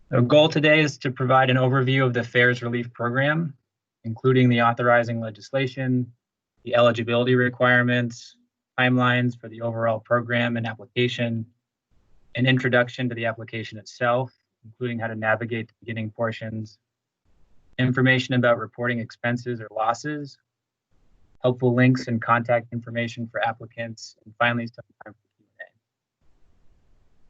The goal today is to provide an overview of the Fares Relief Program, including the authorizing legislation, the eligibility requirements, timelines for the overall program and application, an introduction to the application itself, including how to navigate the beginning portions, information about reporting expenses or losses, helpful links and contact information for applicants, and finally some time for Q&A.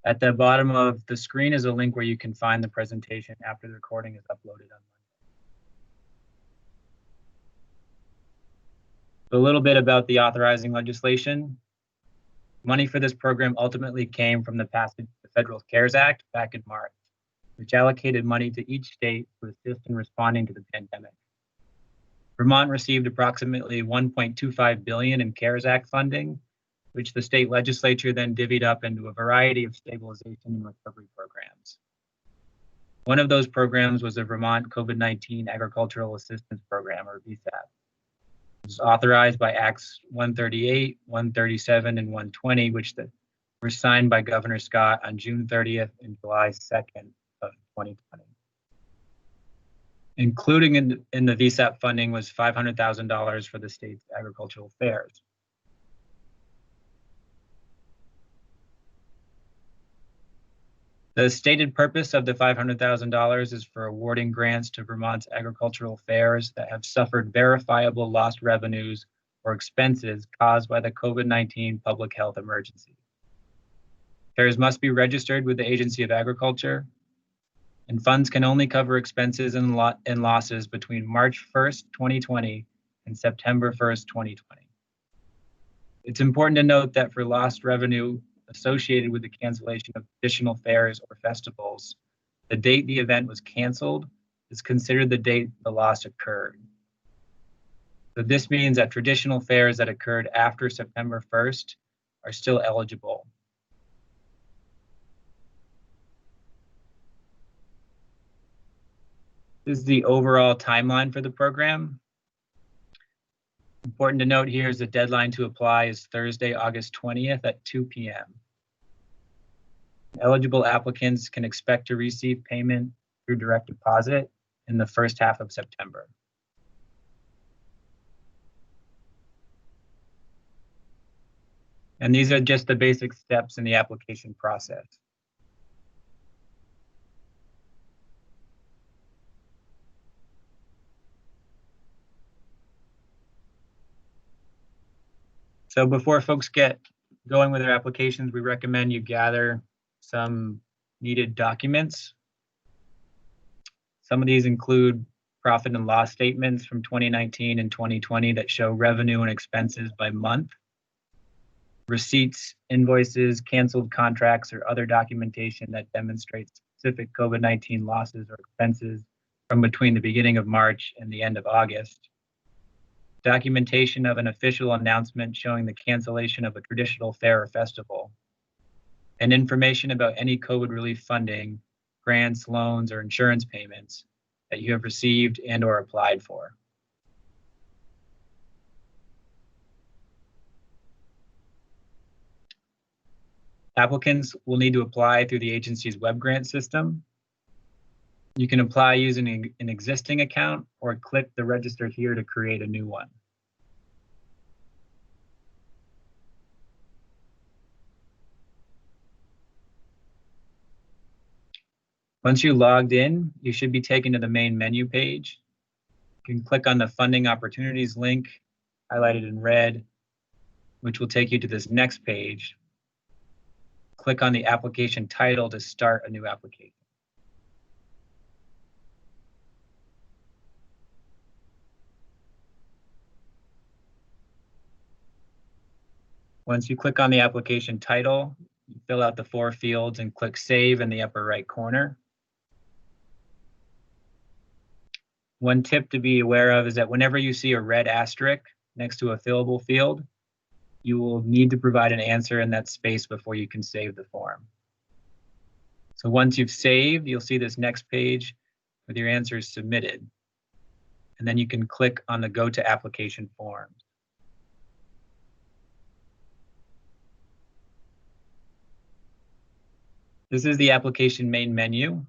At the bottom of the screen is a link where you can find the presentation after the recording is uploaded on Monday. So a little bit about the authorizing legislation. Money for this program ultimately came from the passage of the Federal CARES Act back in March, which allocated money to each state to assist in responding to the pandemic. Vermont received approximately $1.25 billion in CARES Act funding, which the state legislature then divvied up into a variety of stabilization and recovery programs. One of those programs was the Vermont COVID-19 Agricultural Assistance Program, or VSAP. It was authorized by Acts 138, 137, and 120, which were signed by Governor Scott on June 30th and July 2nd of 2020. Including in the VSAP funding was $500,000 for the state's agricultural fairs. The stated purpose of the $500,000 is for awarding grants to Vermont's agricultural fairs that have suffered verifiable lost revenues or expenses caused by the COVID-19 public health emergency. Fairs must be registered with the Agency of Agriculture, and funds can only cover expenses and losses between March 1st, 2020 and September 1st, 2020. It's important to note that for lost revenue associated with the cancellation of traditional fairs or festivals, the date the event was canceled is considered the date the loss occurred. So this means that traditional fairs that occurred after September 1st are still eligible. This is the overall timeline for the program. Important to note here is the deadline to apply is Thursday, August 20th at 2 p.m. Eligible applicants can expect to receive payment through direct deposit in the first half of September. And these are just the basic steps in the application process. So before folks get going with their applications, we recommend you gather some needed documents. Some of these include profit and loss statements from 2019 and 2020 that show revenue and expenses by month, receipts, invoices, canceled contracts, or other documentation that demonstrates specific COVID-19 losses or expenses from between the beginning of March and the end of August, documentation of an official announcement showing the cancellation of a traditional fair or festival, and information about any COVID relief funding, grants, loans, or insurance payments that you have received and or applied for. Applicants will need to apply through the agency's web grant system. You can apply using an existing account or click the register here to create a new one. Once you logged in, you should be taken to the main menu page. You can click on the Funding Opportunities link, highlighted in red, which will take you to this next page. Click on the application title to start a new application. Once you click on the application title, you fill out the 4 fields and click Save in the upper right corner. One tip to be aware of is that whenever you see a red asterisk next to a fillable field, you will need to provide an answer in that space before you can save the form. So once you've saved, you'll see this next page with your answers submitted. And then you can click on the Go to Application Forms. This is the application main menu.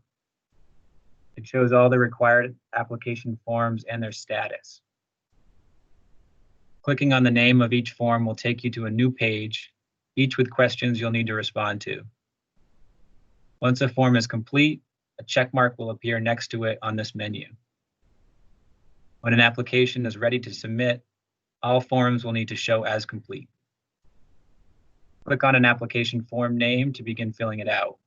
It shows all the required application forms and their status. Clicking on the name of each form will take you to a new page, each with questions you'll need to respond to. Once a form is complete, a check mark will appear next to it on this menu. When an application is ready to submit, all forms will need to show as complete. Click on an application form name to begin filling it out.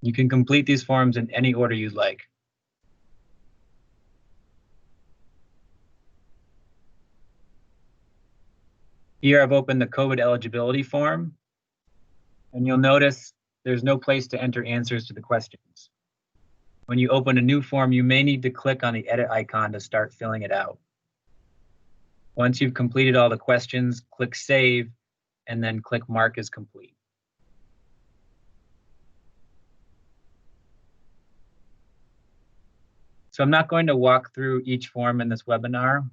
You can complete these forms in any order you'd like. Here I've opened the COVID eligibility form, and you'll notice there's no place to enter answers to the questions. When you open a new form, you may need to click on the edit icon to start filling it out. Once you've completed all the questions, click Save, and then click Mark as complete. So I'm not going to walk through each form in this webinar.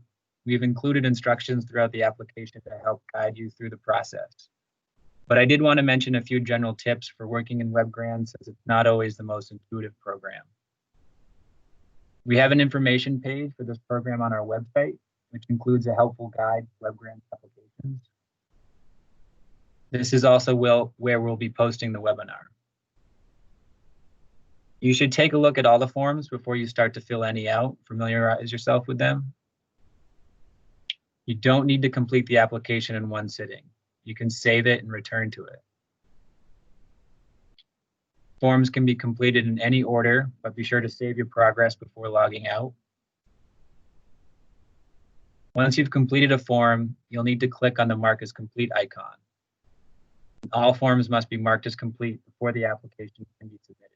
We've included instructions throughout the application to help guide you through the process. But I did want to mention a few general tips for working in web grants, as it's not always the most intuitive program. We have an information page for this program on our website, which includes a helpful guide to web grant applications. This is also where we'll be posting the webinar. You should take a look at all the forms before you start to fill any out. Familiarize yourself with them. You don't need to complete the application in one sitting. You can save it and return to it. Forms can be completed in any order, but be sure to save your progress before logging out. Once you've completed a form, you'll need to click on the Mark as Complete icon. All forms must be marked as complete before the application can be submitted.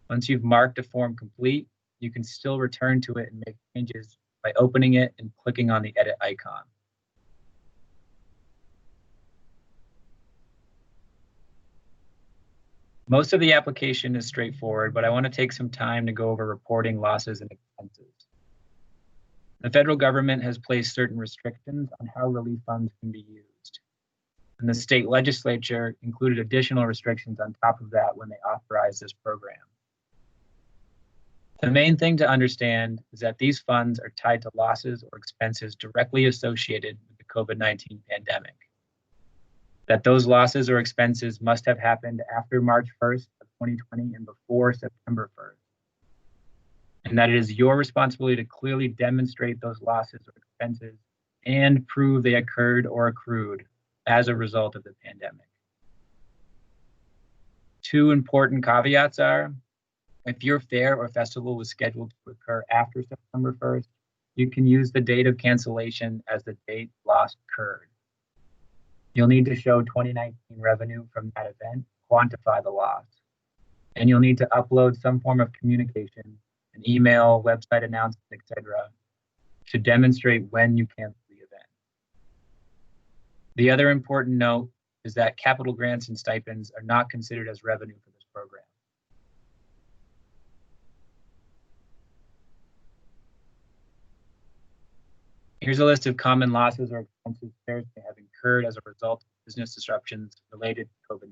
Once you've marked a form complete, you can still return to it and make changes by opening it and clicking on the edit icon. Most of the application is straightforward, but I want to take some time to go over reporting losses and expenses. The federal government has placed certain restrictions on how relief funds can be used. And the state legislature included additional restrictions on top of that when they authorized this program. The main thing to understand is that these funds are tied to losses or expenses directly associated with the COVID-19 pandemic. That those losses or expenses must have happened after March 1st of 2020 and before September 1st. And that it is your responsibility to clearly demonstrate those losses or expenses and prove they occurred or accrued as a result of the pandemic. Two important caveats are, if your fair or festival was scheduled to occur after September 1st, you can use the date of cancellation as the date loss occurred. You'll need to show 2019 revenue from that event, quantify the loss. And you'll need to upload some form of communication, an email, website announcement, etc., to demonstrate when you canceled the event. The other important note is that capital grants and stipends are not considered as revenue for this program. Here's a list of common losses or expenses fairs may have incurred as a result of business disruptions related to COVID-19.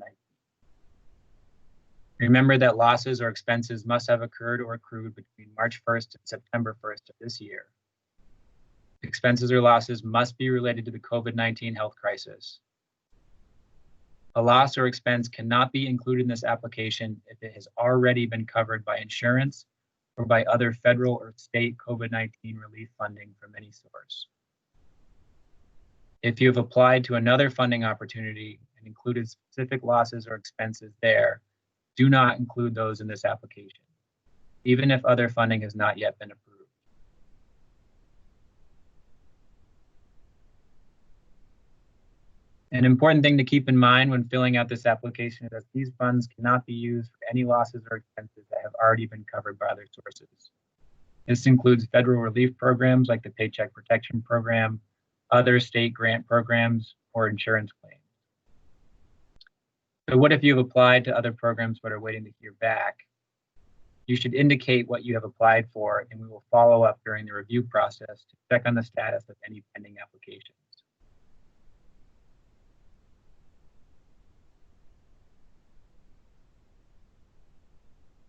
Remember that losses or expenses must have occurred or accrued between March 1st and September 1st of this year. Expenses or losses must be related to the COVID-19 health crisis. A loss or expense cannot be included in this application if it has already been covered by insurance or by other federal or state COVID-19 relief funding from any source. If you have applied to another funding opportunity and included specific losses or expenses there, do not include those in this application, even if other funding has not yet been approved. An important thing to keep in mind when filling out this application is that these funds cannot be used for any losses or expenses that have already been covered by other sources. This includes federal relief programs like the Paycheck Protection Program, other state grant programs, or insurance claims. So what if you've applied to other programs but are waiting to hear back? You should indicate what you have applied for, and we will follow up during the review process to check on the status of any pending applications.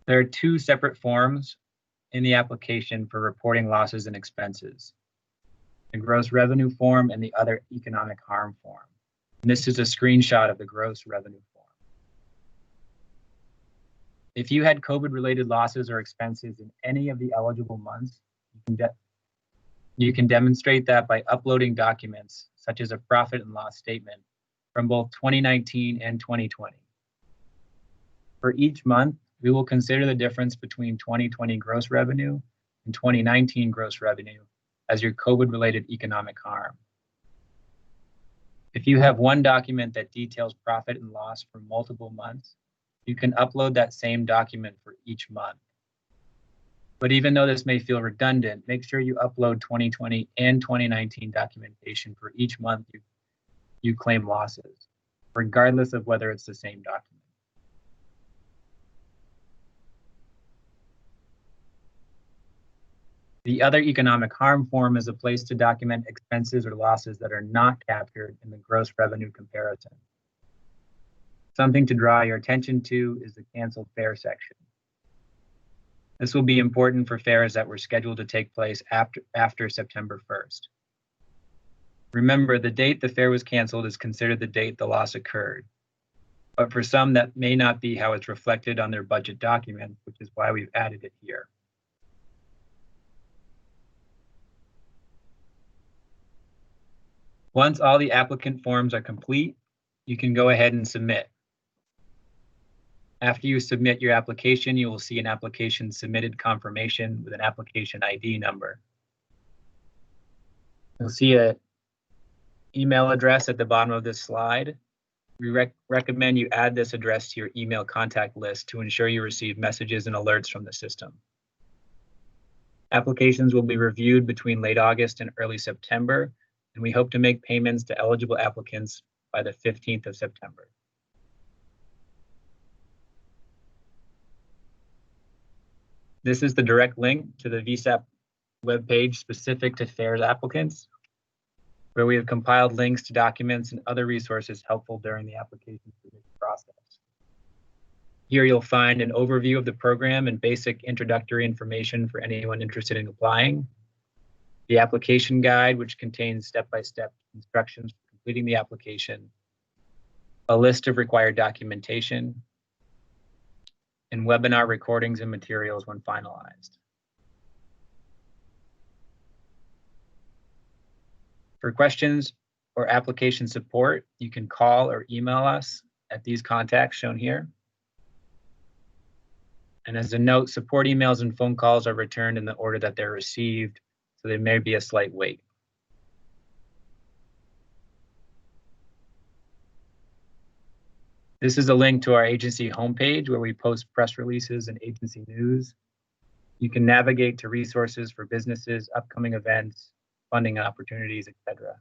There are two separate forms in the application for reporting losses and expenses: the gross revenue form and the other economic harm form. And this is a screenshot of the gross revenue form. If you had COVID-related losses or expenses in any of the eligible months, you can demonstrate that by uploading documents such as a profit and loss statement from both 2019 and 2020. For each month, we will consider the difference between 2020 gross revenue and 2019 gross revenue as your COVID-related economic harm. If you have one document that details profit and loss for multiple months, you can upload that same document for each month. But even though this may feel redundant, make sure you upload 2020 and 2019 documentation for each month you claim losses, regardless of whether it's the same document. The other economic harm form is a place to document expenses or losses that are not captured in the gross revenue comparison. Something to draw your attention to is the canceled fare section. This will be important for fares that were scheduled to take place after September 1st. Remember, the date the fare was canceled is considered the date the loss occurred. But for some, that may not be how it's reflected on their budget document, which is why we've added it here. Once all the applicant forms are complete, you can go ahead and submit. After you submit your application, you will see an application submitted confirmation with an application ID number. You'll see an email address at the bottom of this slide. We recommend you add this address to your email contact list to ensure you receive messages and alerts from the system. Applications will be reviewed between late August and early September, and we hope to make payments to eligible applicants by the 15th of September. This is the direct link to the VSAP webpage specific to FARES applicants, where we have compiled links to documents and other resources helpful during the application submission process. Here you'll find an overview of the program and basic introductory information for anyone interested in applying, the application guide, which contains step-by-step instructions for completing the application, a list of required documentation, and webinar recordings and materials when finalized. For questions or application support, you can call or email us at these contacts shown here. And as a note, support emails and phone calls are returned in the order that they're received, so there may be a slight wait. This is a link to our agency homepage where we post press releases and agency news. You can navigate to resources for businesses, upcoming events, funding opportunities, etc.